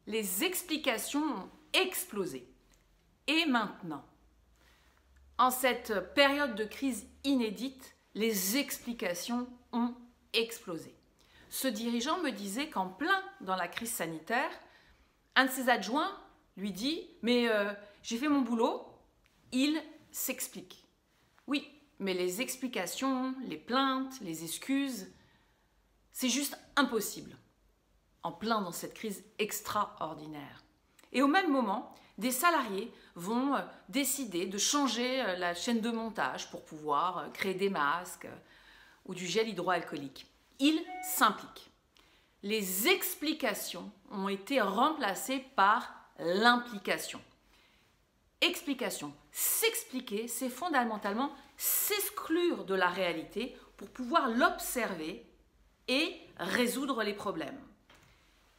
Les explications ont explosé. Et maintenant, en cette période de crise inédite, les explications ont explosé. Ce dirigeant me disait qu'en plein dans la crise sanitaire, un de ses adjoints lui dit « Mais j'ai fait mon boulot, il s'explique. » Oui, mais les explications, les plaintes, les excuses, c'est juste impossible. En plein dans cette crise extraordinaire. Et au même moment, des salariés vont décider de changer la chaîne de montage pour pouvoir créer des masques ou du gel hydroalcoolique. Ils s'impliquent. Les explications ont été remplacées par l'implication. Explication, s'expliquer, c'est fondamentalement s'exclure de la réalité pour pouvoir l'observer et résoudre les problèmes.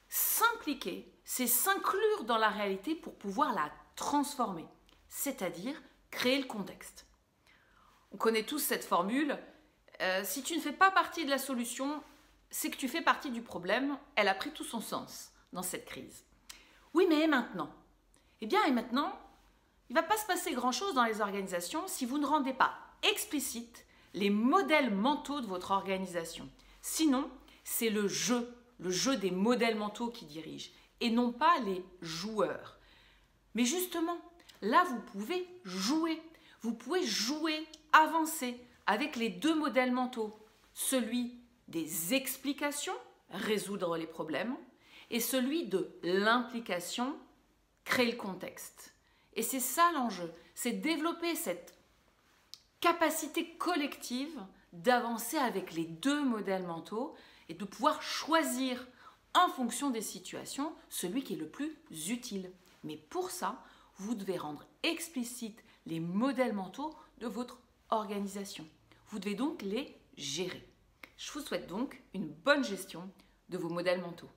S'impliquer, c'est s'inclure dans la réalité pour pouvoir la transformer, c'est-à-dire créer le contexte. On connaît tous cette formule, si tu ne fais pas partie de la solution, c'est que tu fais partie du problème. Elle a pris tout son sens dans cette crise. Oui, mais maintenant? Eh bien, et maintenant, il ne va pas se passer grand-chose dans les organisations si vous ne rendez pas explicite les modèles mentaux de votre organisation. Sinon, c'est le jeu des modèles mentaux qui dirige et non pas les joueurs. Mais justement, là, vous pouvez jouer. Vous pouvez jouer, avancer avec les deux modèles mentaux. Celui des explications, résoudre les problèmes, et celui de l'implication, créer le contexte. Et c'est ça l'enjeu, c'est développer cette capacité collective d'avancer avec les deux modèles mentaux et de pouvoir choisir en fonction des situations celui qui est le plus utile. Mais pour ça, vous devez rendre explicite les modèles mentaux de votre organisation. Vous devez donc les gérer. Je vous souhaite donc une bonne gestion de vos modèles mentaux.